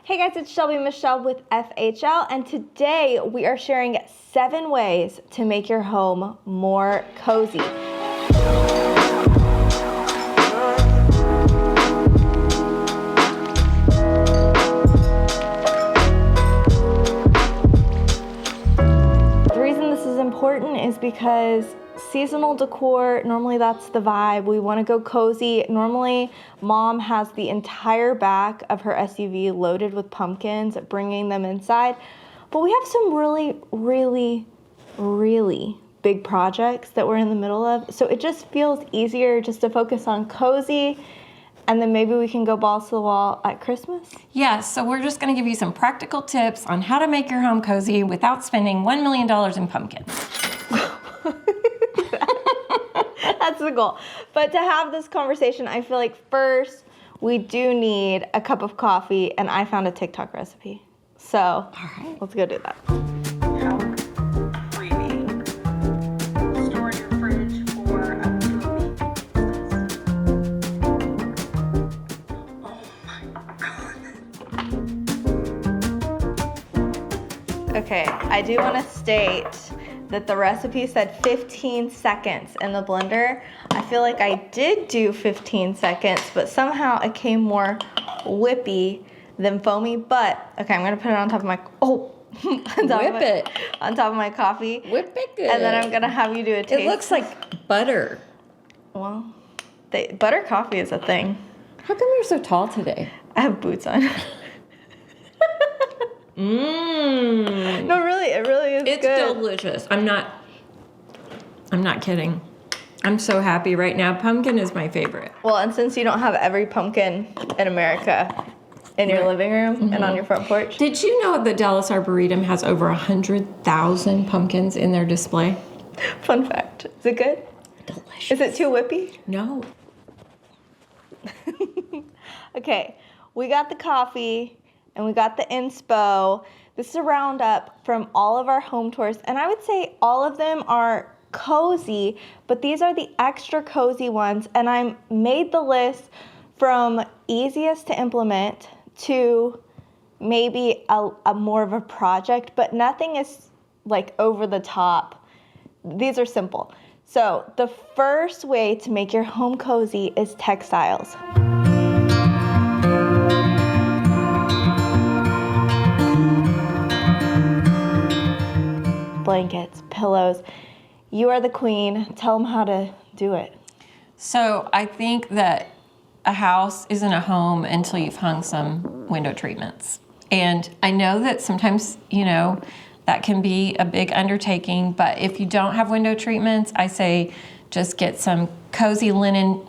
Hey guys, it's Shelby Michelle with FHL, and today we are sharing 7 ways to make your home more cozy. The reason this is important is because seasonal decor, normally that's the vibe. We want to go cozy. Normally, mom has the entire back of her SUV loaded with pumpkins, bringing them inside. But we have some really big projects that we're in the middle of. So it just feels easier just to focus on cozy, and then maybe we can go balls to the wall at Christmas. Yeah, so we're just going to give you some practical tips on how to make your home cozy without spending $1 million in pumpkins. That's the goal. But to have this conversation, I feel like first we do need a cup of coffee, and I found a TikTok recipe. So, all right, let's go do that. Freebie. Store in your fridge for up to a week. Oh my God. Okay, I do want to state that the recipe said 15 seconds in the blender. I feel like I did do 15 seconds, but somehow it came more whippy than foamy. But, okay, I'm gonna put it on top of my, on top of my coffee. Whip it good. And then I'm gonna have you do a taste. It looks like butter. Well, butter coffee is a thing. How come you're so tall today? I have boots on. No, really, it really is It's good. delicious. I'm not kidding. I'm so happy right now. Pumpkin is my favorite. Well, and since you don't have every pumpkin in America in your living room and on your front porch. Did you know the Dallas Arboretum has over 100,000 pumpkins in their display? Fun fact. Is it good? Delicious. Is it too whippy? No. Okay, we got the coffee and we got the inspo. This is a roundup from all of our home tours, and I would say all of them are cozy, but these are the extra cozy ones, and I made the list from easiest to implement to maybe a more of a project, but nothing is like over the top. These are simple. So the first way to make your home cozy is textiles. Blankets, pillows. You are the queen. Tell them how to do it. So I think that a house isn't a home until you've hung some window treatments. And I know that sometimes, that can be a big undertaking, but if you don't have window treatments, I say just get some cozy linen,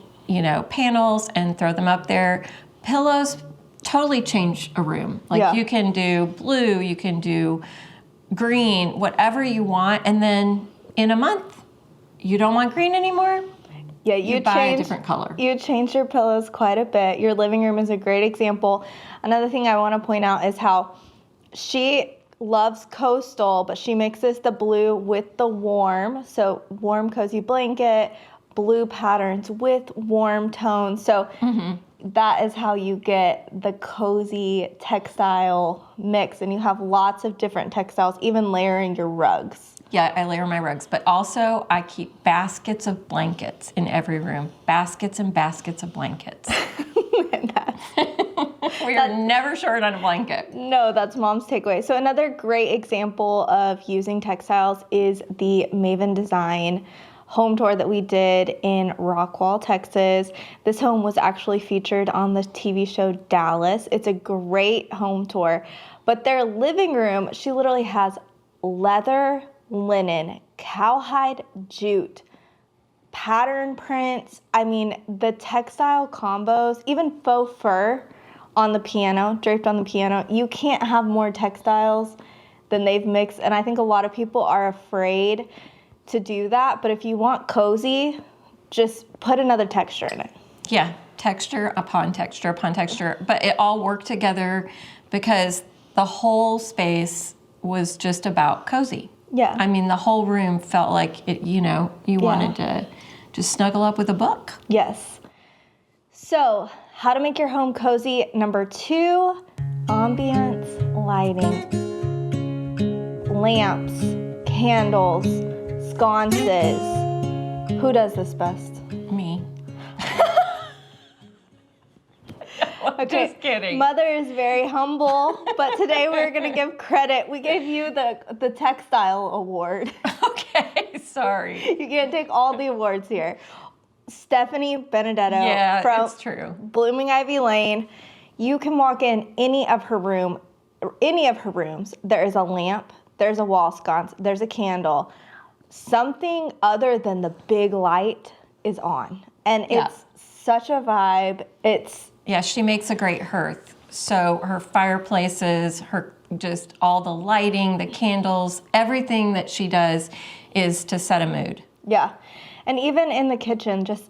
panels and throw them up there. Pillows totally change a room. You can do blue, you can do green, whatever you want, and then in a month, you don't want green anymore? Yeah, you buy a different color. You change your pillows quite a bit. Your living room is a great example. Another thing I want to point out is how she loves coastal, but she mixes the blue with the warm. So warm, cozy blanket, blue patterns with warm tones. So that is how you get the cozy textile mix, and you have lots of different textiles, even layering your rugs. Yeah, I layer my rugs, but also I keep baskets of blankets in every room. Baskets and baskets of blankets. We are never short on a blanket. No, that's mom's takeaway. So another great example of using textiles is the Maven Design home tour that we did in Rockwall, Texas. This home was actually featured on the TV show Dallas. It's a great home tour, but their living room, she literally has leather, linen, cowhide, jute, pattern prints. I mean, the textile combos, even faux fur on the piano, draped on the piano. You can't have more textiles than they've mixed, and I think a lot of people are afraid to do that, but if you want cozy, just put another texture in it. Yeah, texture upon texture upon texture, but it all worked together because the whole space was just about cozy. Yeah. I mean, the whole room felt like it, you wanted to just snuggle up with a book. Yes. So, how to make your home cozy. Number 2, Ambiance lighting, lamps, candles, sconces. Who does this best? Me. Just kidding. Mother is very humble, but today we're going to give credit. We gave you the Textile Award. Okay, sorry. You can't take all the awards here. Stephanie Benedetto from it's true. Blooming Ivy Lane. You can walk in any of her rooms. There is a lamp, there's a wall sconce, there's a candle. Something other than the big light is on. And it's such a vibe. Yeah, she makes a great hearth. So her fireplaces, her just all the lighting, the candles, everything that she does is to set a mood. Yeah. And even in the kitchen, just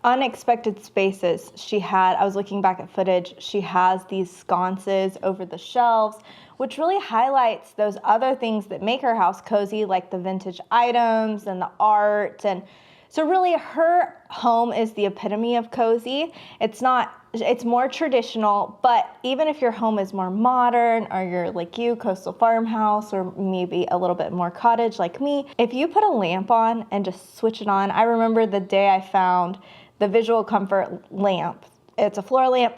unexpected spaces she had. I was looking back at footage. She has these sconces over the shelves, which really highlights those other things that make her house cozy, like the vintage items and the art. And so really her home is the epitome of cozy. It's more traditional, but even if your home is more modern, or you're like you, coastal farmhouse, or maybe a little bit more cottage like me, if you put a lamp on and just switch it on. I remember the day I found the visual comfort lamp. It's a floor lamp,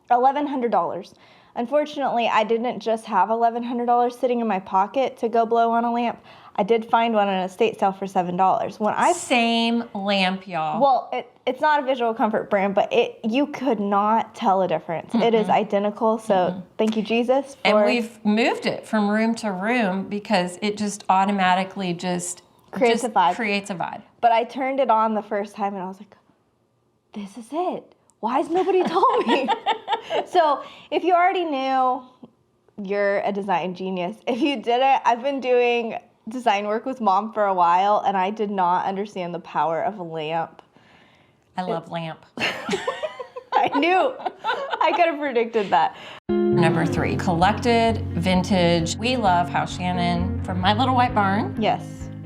$1,100. Unfortunately, I didn't just have $1,100 sitting in my pocket to go blow on a lamp. I did find one on an estate sale for $7. Same lamp, y'all. Well, it's not a visual comfort brand, but you could not tell a difference. Mm-mm. It is identical, so thank you, Jesus. And we've moved it from room to room because it just automatically creates a vibe. But I turned it on the first time and I was like, this is it. Why has nobody told me? So if you already knew, you're a design genius. If you didn't, I've been doing design work with Mom for a while, and I did not understand the power of a lamp. I love lamp. I knew. I could have predicted that. Number 3, collected, vintage. We love how Shannon from My Little White Barn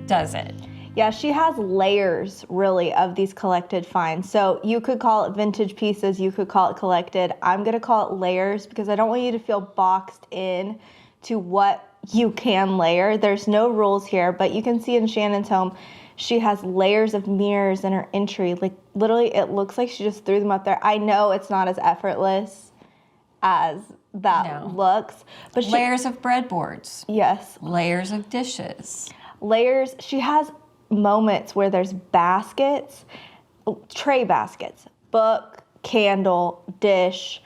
does it. Yeah, she has layers, really, of these collected finds. So you could call it vintage pieces, you could call it collected. I'm going to call it layers because I don't want you to feel boxed in to what you can layer. There's no rules here, but you can see in Shannon's home, she has layers of mirrors in her entry. Like, literally, it looks like she just threw them up there. I know it's not as effortless as that looks. But layers of breadboards. Yes. Layers of dishes. Layers. She has moments where there's baskets, tray baskets, book, candle, dish,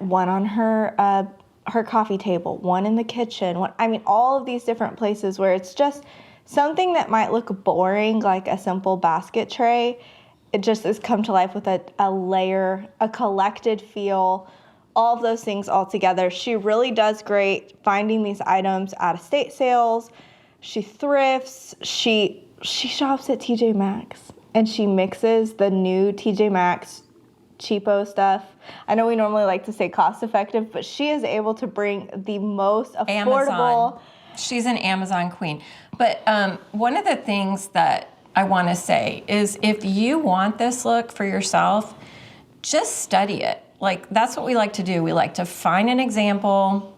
one on her coffee table, one in the kitchen, all of these different places where it's just something that might look boring, like a simple basket tray. It just has come to life with a layer, a collected feel, all of those things all together. She really does great finding these items at estate sales. She thrifts. She shops at TJ Maxx, and she mixes the new TJ Maxx cheapo stuff. I know we normally like to say cost effective, but she is able to bring the most affordable. Amazon. She's an Amazon queen. But one of the things that I want to say is if you want this look for yourself, just study it. Like, that's what we like to do. We like to find an example,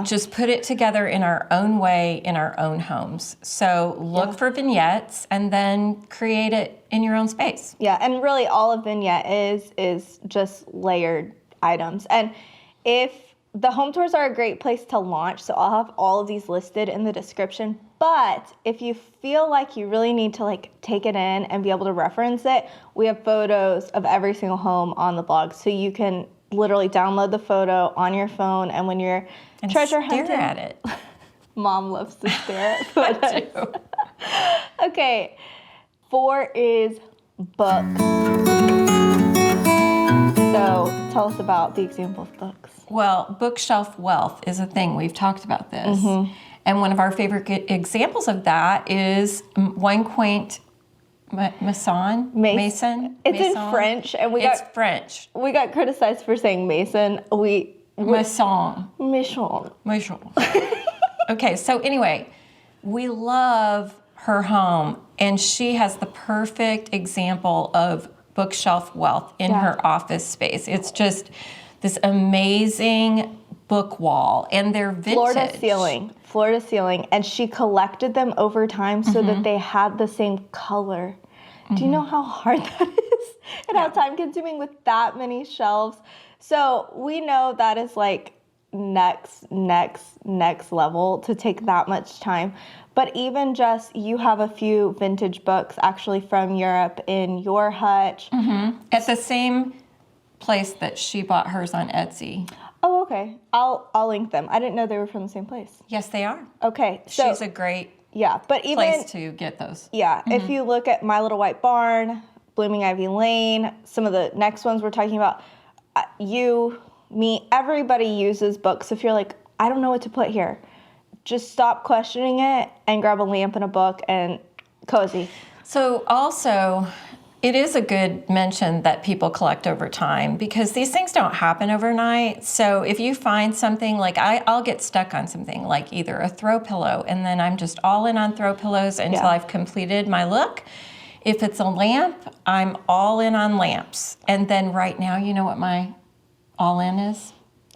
just put it together in our own way in our own homes. So look for vignettes and then create it in your own space. Yeah, and really all a vignette is just layered items. And if the home tours are a great place to launch, so I'll have all of these listed in the description. But if you feel like you really need to take it in and be able to reference it, we have photos of every single home on the blog. So you can literally download the photo on your phone, and when you're treasure hunting, stare at it. Mom loves to stare at photos. I do. Okay, 4 is books. So tell us about the example of books. Well, bookshelf wealth is a thing. We've talked about this. Mm-hmm. And one of our favorite examples of that is Wine Quaint Mason. It's in French, and it's French. We got criticized for saying Mason. Mason. Maison. Okay, so anyway, we love her home, and she has the perfect example of bookshelf wealth in her office space. It's just this amazing book wall, and they're vintage. Floor to ceiling. And she collected them over time so that they had the same color. Do you know how hard that is? And how time consuming with that many shelves? So we know that is like next level to take that much time. But even just, you have a few vintage books actually from Europe in your hutch. At the same place that she bought hers on Etsy. Oh, okay. I'll link them. I didn't know they were from the same place. Yes, they are. Okay. So She's a great but even place to get those. if you look at My Little White Barn, Blooming Ivy Lane, some of the next ones we're talking about, you, me, everybody uses books. If you're like, I don't know what to put here, just stop questioning it and grab a lamp and a book and cozy. So also, it is a good mention that people collect over time because these things don't happen overnight. So if you find something, like I'll get stuck on something like either a throw pillow, and then I'm just all in on throw pillows until I've completed my look. If it's a lamp, I'm all in on lamps. And then right now, you know what my all in is?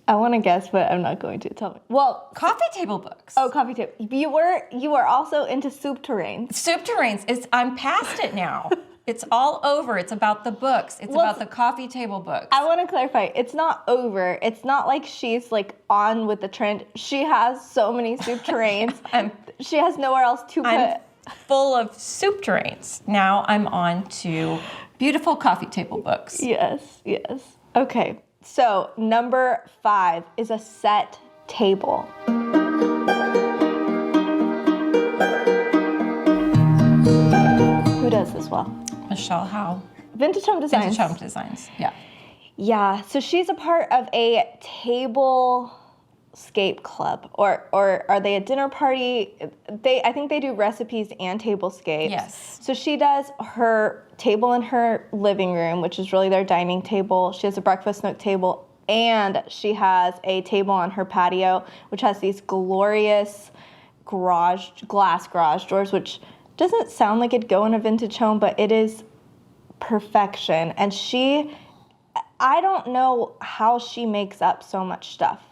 I want to guess, but I'm not going to. Tell me. Well, coffee table books. Oh, coffee table. You were also into soup terrains. Soup terrains. I'm past it now. It's all over. It's about the books. It's about the coffee table books. I want to clarify. It's not over. It's not like she's like on with the trend. She has so many soup terrains. She has nowhere else to put. I'm full of soup terrains. Now I'm on to beautiful coffee table books. Yes. Okay. So number 5 is a set table. Who does this well? Michelle Howe. Vintage Home Designs. Vintage Home Designs, yeah. Yeah, so she's a part of a Tablescape club, or are they a dinner party? I think they do recipes and tablescapes. Yes. So she does her table in her living room, which is really their dining table. She has a breakfast nook table, and she has a table on her patio, which has these glorious glass garage doors, which doesn't sound like it'd go in a vintage home, but it is perfection. And I don't know how she makes up so much stuff.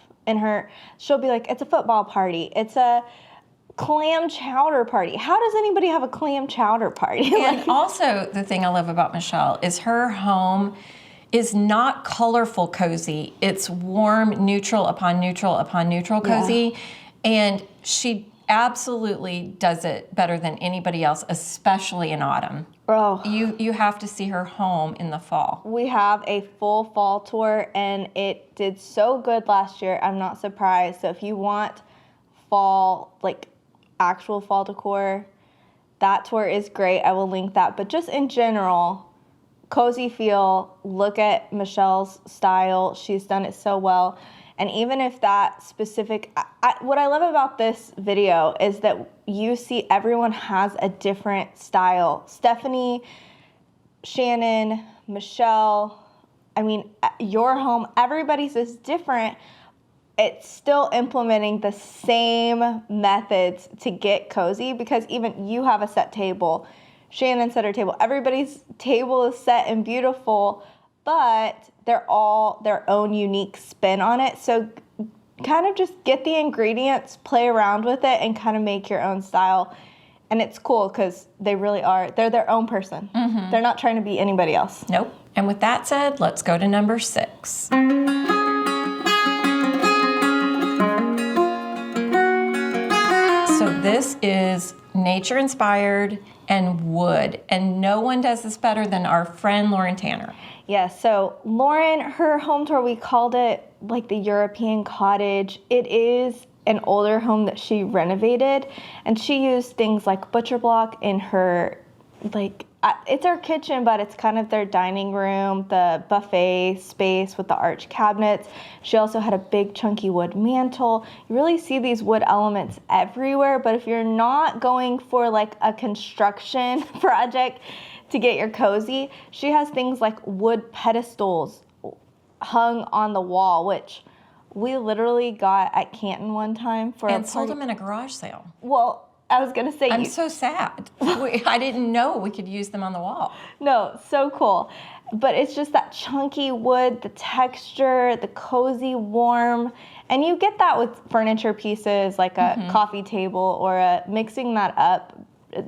She'll be like, it's a football party. It's a clam chowder party. How does anybody have a clam chowder party? And also, the thing I love about Michelle is her home is not colorful cozy. It's warm, neutral upon neutral upon neutral cozy. Yeah. And she absolutely does it better than anybody else, especially in autumn. Oh. You have to see her home in the fall. We have a full fall tour, and it did so good last year. I'm not surprised. So if you want fall, like actual fall decor, that tour is great. I will link that. But just in general, cozy feel, look at Michelle's style. She's done it so well. And even if that specific, what I love about this video is that you see everyone has a different style. Stephanie, Shannon, Michelle, I mean, your home, everybody's is different. It's still implementing the same methods to get cozy, because even you have a set table. Shannon set her table. Everybody's table is set and beautiful, but they're all their own unique spin on it. So kind of just get the ingredients, play around with it, and kind of make your own style. And it's cool because they really are. They're their own person. Mm-hmm. They're not trying to be anybody else. Nope. And with that said, let's go to number 6. So this is nature-inspired and wood. And no one does this better than our friend Lauren Tanner. Yeah, so Lauren, her home tour, we called it like the European cottage. It is an older home that she renovated, and she used things like butcher block in her, like, it's her kitchen, but it's kind of their dining room, the buffet space with the arch cabinets. She also had a big chunky wood mantle. You really see these wood elements everywhere, but if you're not going for like a construction project to get your cozy, she has things like wood pedestals hung on the wall, which we literally got at Canton one time for and sold them in a garage sale. Well, I was gonna say, I'm so sad. I didn't know we could use them on the wall. No, so cool. But it's just that chunky wood, the texture, the cozy, warm. And you get that with furniture pieces like a coffee table or mixing that up.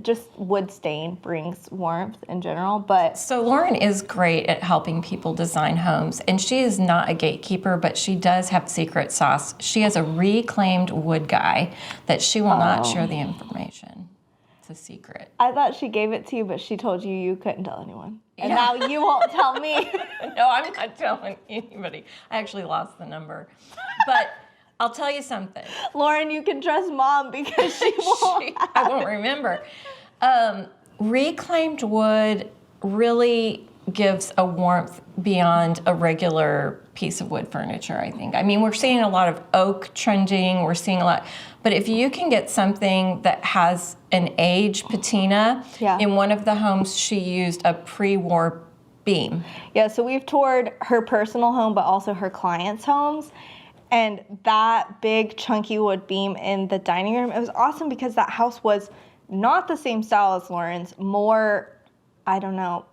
Just wood stain brings warmth in general, but So Lauren is great at helping people design homes, and she is not a gatekeeper, but she does have secret sauce. She has a reclaimed wood guy that she will not share the information. It's a secret. I thought she gave it to you, but she told you you couldn't tell anyone. And now you won't tell me. No, I'm not telling anybody. I actually lost the number. But I'll tell you something. Lauren, you can trust Mom because she won't. I won't remember. Reclaimed wood really gives a warmth beyond a regular piece of wood furniture, I think. I mean, we're seeing a lot of oak trending. We're seeing a lot. But if you can get something that has an age patina, in one of the homes she used a pre-war beam. Yeah, so we've toured her personal home, but also her clients' homes. And that big chunky wood beam in the dining room, it was awesome because that house was not the same style as Lauren's, more, I don't know,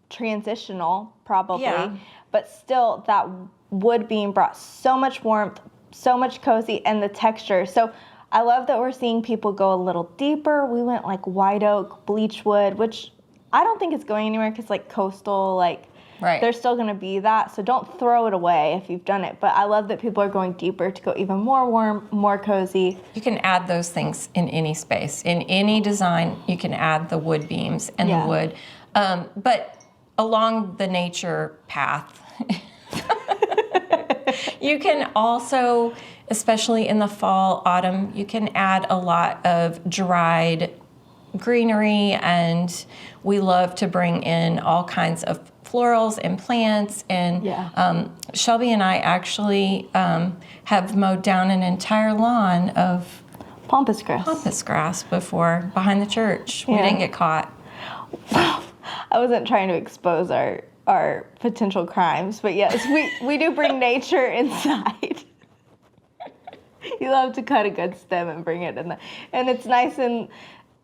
transitional probably, but still that wood beam brought so much warmth, so much cozy, and the texture. So I love that we're seeing people go a little deeper. We went like white oak, bleach wood, which I don't think is going anywhere because like coastal, like there's still going to be that. So don't throw it away if you've done it. But I love that people are going deeper to go even more warm, more cozy. You can add those things in any space. In any design, you can add the wood beams and the wood. But along the nature path, you can also, especially in the fall, autumn, you can add a lot of dried greenery, and we love to bring in all kinds of florals and plants, and Shelby and I actually have mowed down an entire lawn of pampas grass before behind the church. We didn't get caught. I wasn't trying to expose our potential crimes, but yes, we do bring nature inside. You love to cut a good stem and bring it in and it's nice in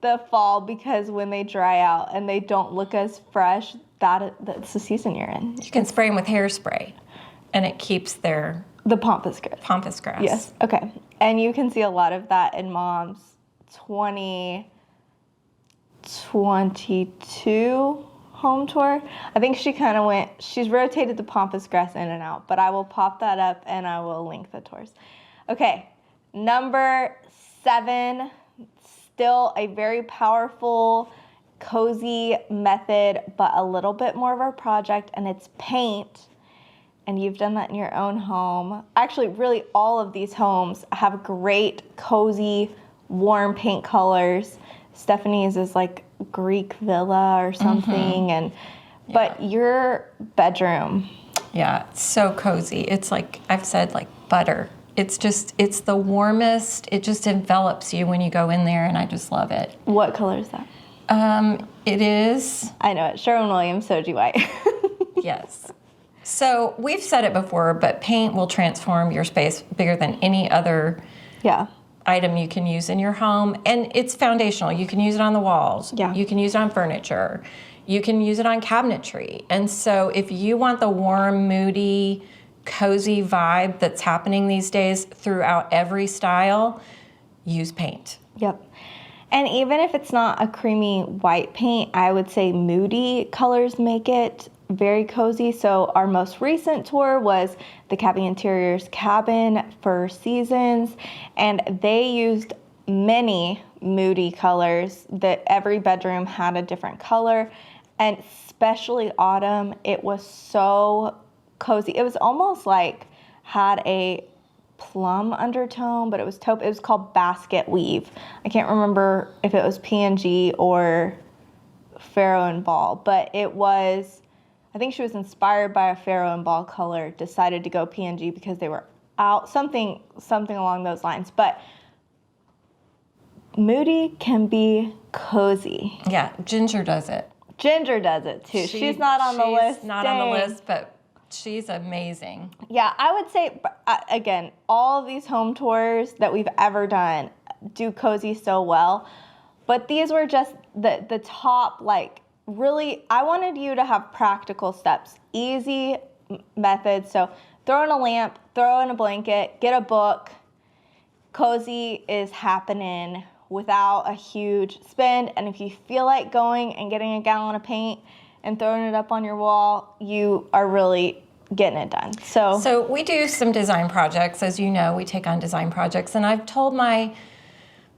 the fall because when they dry out and they don't look as fresh, that's the season you're in. You can spray them with hairspray, and it keeps the pampas grass. Yes. Okay. And you can see a lot of that in Mom's 2022 home tour. I think she kind of she's rotated the pampas grass in and out, but I will pop that up and I will link the tours. Okay. Number 7, still a very powerful, cozy method, but a little bit more of a project, and it's paint. And you've done that in your own home. Actually, really all of these homes have great, cozy, warm paint colors. Stephanie's is like Greek villa or something, but your bedroom. Yeah, it's so cozy. It's like I've said, like butter. It's the warmest. It just envelops you when you go in there, and I just love it. What color is that? It is. I know it. Sherwin-Williams Soji White. Yes. So we've said it before, but paint will transform your space bigger than any other item you can use in your home. And it's foundational. You can use it on the walls. Yeah. You can use it on furniture. You can use it on cabinetry. And so if you want the warm, moody, cozy vibe that's happening these days throughout every style, use paint. Yep. And even if it's not a creamy white paint, I would say Moody colors make it very cozy. So our most recent tour was the Cabin Interiors cabin for Seasons, and they used many Moody colors. That every bedroom had a different color, and especially autumn, it was so cozy. It was almost like had a plum undertone, but it was taupe. It was called Basket Weave. I can't remember if it was PNG or Farrow and Ball, but it was, I think she was inspired by a Farrow and Ball color, decided to go PNG because they were out, something along those lines. But Moody can be cozy. Yeah, Ginger does it. Ginger does it too. She's not on the list. She's not on the list, but she's amazing. Yeah, I would say, again, all of these home tours that we've ever done do cozy so well. But these were just the top, like, really, I wanted you to have practical steps, easy methods. So throw in a lamp, throw in a blanket, get a book. Cozy is happening without a huge spend. And if you feel like going and getting a gallon of paint and throwing it up on your wall, you are really getting it done. So we do some design projects. As you know, we take on design projects. And I've told my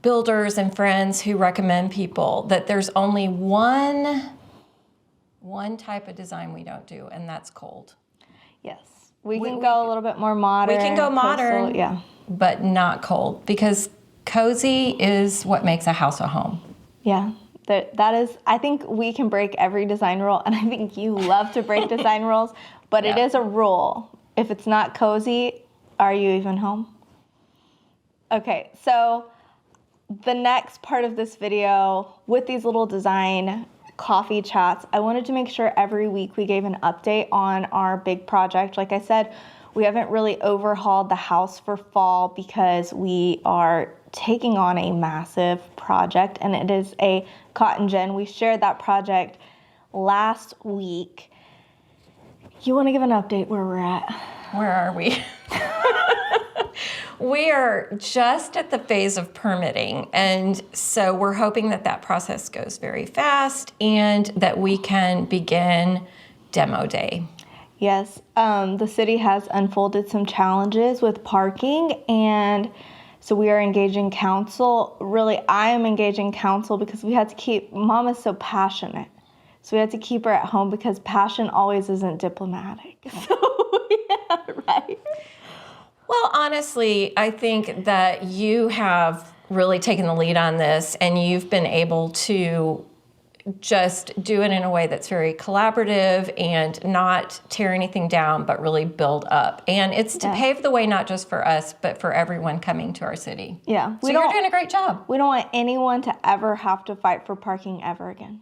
builders and friends who recommend people that there's only one type of design we don't do, and that's cold. yes, we can go a little bit more modern. We can go modern, coastal, yeah. but not cold, because cozy is what makes a house a home. Yeah, that is, I think we can break every design rule, and I think you love to break design rules, but it Yeah. is a rule. If it's not cozy, are you even home? Okay, so the next part of this video with these little design coffee chats, I wanted to make sure every week we gave an update on our big project. Like I said, we haven't really overhauled the house for fall because we are taking on a massive project, and it is a cotton gin. We shared that project last week. You want to give an update where we're at? Where are we? We are just at the phase of permitting, and so we're hoping that that process goes very fast and that we can begin demo day. Yes, the city has unfolded some challenges with parking, and so we are engaging council. Really, I am engaging council because we had to keep, Mama's so passionate. So we had to keep her at home because passion always isn't diplomatic. So, yeah, right. Well, honestly, I think that you have really taken the lead on this, and you've been able to just do it in a way that's very collaborative and not tear anything down, but really build up. And it's to pave the way not just for us, but for everyone coming to our city. Yeah. So you're doing a great job. We don't want anyone to ever have to fight for parking ever again.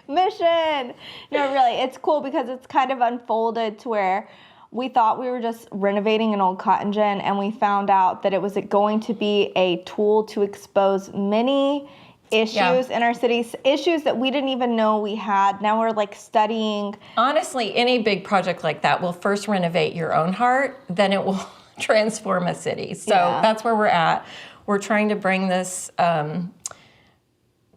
Mission! No, really, it's cool because it's kind of unfolded to where we thought we were just renovating an old cotton gin, and we found out that it was going to be a tool to expose many issues in our city, issues that we didn't even know we had. Now we're like studying. Honestly, any big project like that will first renovate your own heart, then it will transform a city. So that's where we're at. We're trying to bring this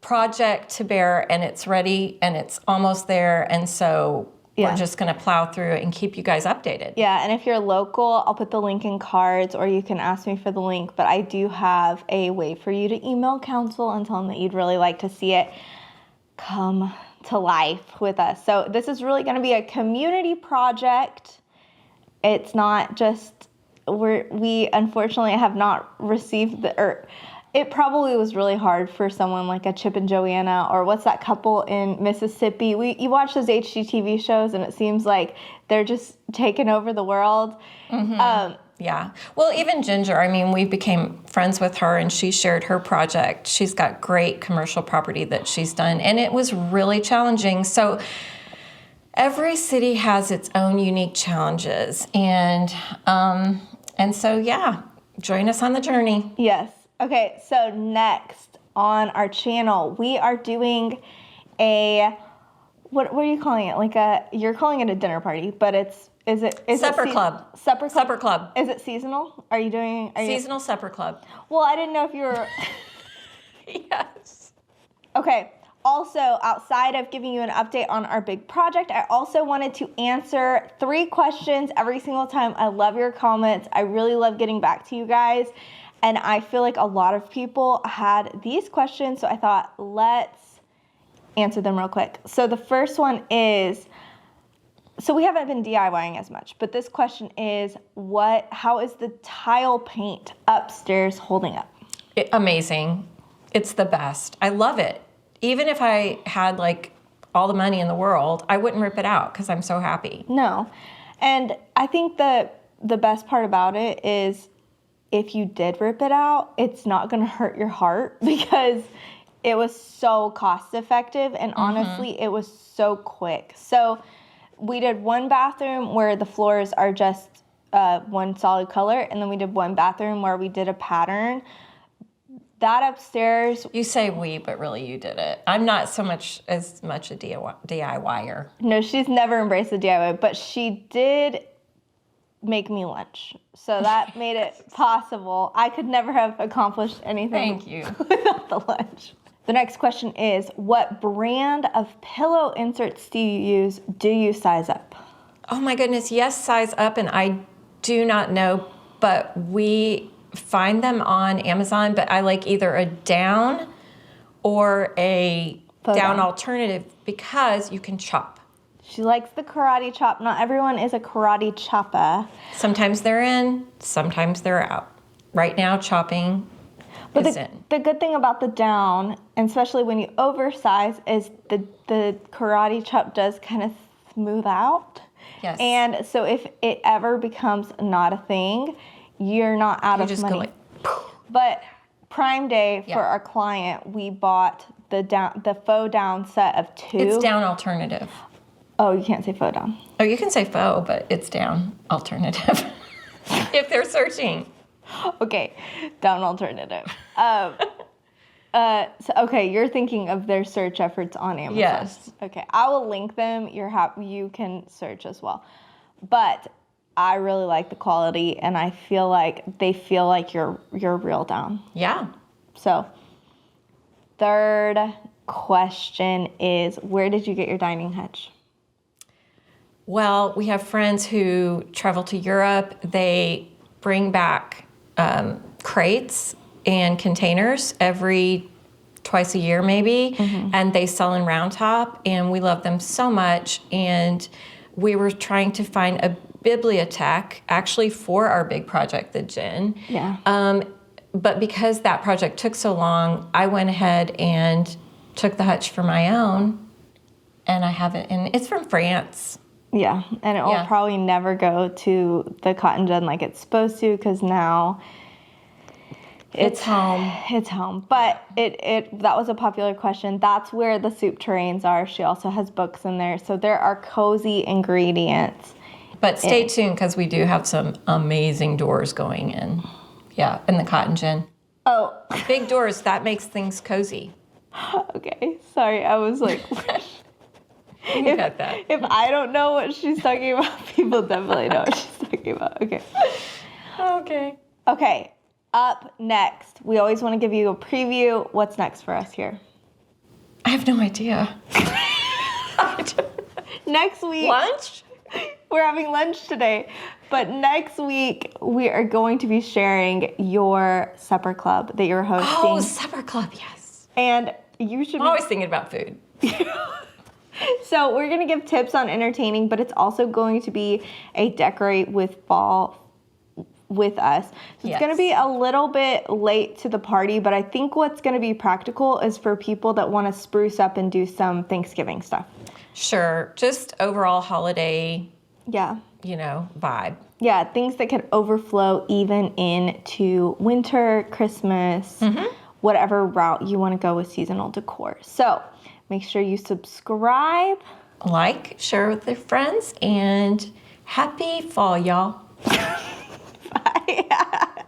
project to bear, and it's ready, and it's almost there, and so we're just going to plow through it and keep you guys updated. Yeah, and if you're local, I'll put the link in cards, or you can ask me for the link, but I do have a way for you to email council and tell them that you'd really like to see it come to life with us. So this is really going to be a community project. It's not just, we unfortunately have not received it probably was really hard for someone like a Chip and Joanna, or what's that couple in Mississippi? You watch those HGTV shows, and it seems like they're just taking over the world. Mm-hmm. Yeah. Well, even Ginger, I mean, we became friends with her, and she shared her project. She's got great commercial property that she's done, and it was really challenging. So every city has its own unique challenges, and so, yeah, join us on the journey. Yes. Okay, so next on our channel, we are doing what are you calling it? You're calling it a dinner party, but is it Supper club. Supper club? Supper club. Is it seasonal? Are you doing Seasonal supper club. Well, I didn't know if you were. Yes. Okay. Also, outside of giving you an update on our big project, I also wanted to answer 3 questions every single time. I love your comments. I really love getting back to you guys. And I feel like a lot of people had these questions, so I thought, let's answer them real quick. So the first one is, so we haven't been DIYing as much, but this question is, how is the tile paint upstairs holding up? Amazing. It's the best. I love it. Even if I had like all the money in the world, I wouldn't rip it out because I'm so happy. No. And I think the best part about it is, if you did rip it out, it's not going to hurt your heart because it was so cost effective, and honestly, it was so quick. So we did one bathroom where the floors are just one solid color, and then we did one bathroom where we did a pattern. That upstairs, You say we, but really you did it. I'm not so much a DIYer. no, she's never embraced the DIY, but she did make me lunch. So that made it possible. I could never have accomplished anything Thank you. without the lunch. The next question is, what brand of pillow inserts do you use? Do you size up? Oh my goodness, yes, size up, and I do not know, but we find them on Amazon, but I like either a down or a down alternative because you can chop. She likes the karate chop. Not everyone is a karate chopper. Sometimes they're in, sometimes they're out. Right now, chopping is in. The good thing about the down, and especially when you oversize, is the karate chop does kind of smooth out. Yes. And so if it ever becomes not a thing, you're not out You of just money. go like, But Prime Day for Yeah. our client, we bought the faux down set of 2. it's down alternative. Oh, you can't say faux down. Oh, you can say faux, but it's down alternative. If they're searching. Okay, down alternative. So okay, you're thinking of their search efforts on Amazon. Yes. Okay, I will link them. You can search as well. But I really like the quality, and I feel like they feel like you're real down. Yeah. So, third question is, where did you get your dining hutch? Well, we have friends who travel to Europe. They bring back crates and containers twice a year maybe, and they sell in Round Top, and we love them so much. And we were trying to find a bibliothèque actually for our big project, the gin. Yeah. But because that project took so long, I went ahead and took the hutch for my own, and I have it, and it's from France. Yeah, and it will Yeah. probably never go to the cotton gin like it's supposed to, because now It's home. It's home. But that was a popular question. That's where the soup terrains are. She also has books in there. So there are cozy ingredients. But stay tuned because we do have some amazing doors going in. Yeah, in the cotton gin. Oh, Big doors, that makes things cozy. okay. Sorry, I was like, You got that. if I don't know what she's talking about, people definitely know what she's talking about. Okay. Okay. Okay, up next. We always want to give you a preview. What's next for us here? I have no idea. Next week. Lunch? We're having lunch today. But next week, we are going to be sharing your supper club that you're hosting. Oh, supper club, yes. And you should I'm always thinking about food. So we're going to give tips on entertaining, but it's also going to be a decorate with fall with us. So it's going to be a little bit late to the party, but I think what's going to be practical is for people that want to spruce up and do some Thanksgiving stuff. Sure, just overall holiday, Yeah. vibe. Yeah, things that could overflow even into winter, Christmas, whatever route you want to go with seasonal decor. So make sure you subscribe. Like, share with your friends, and happy fall, y'all. Bye.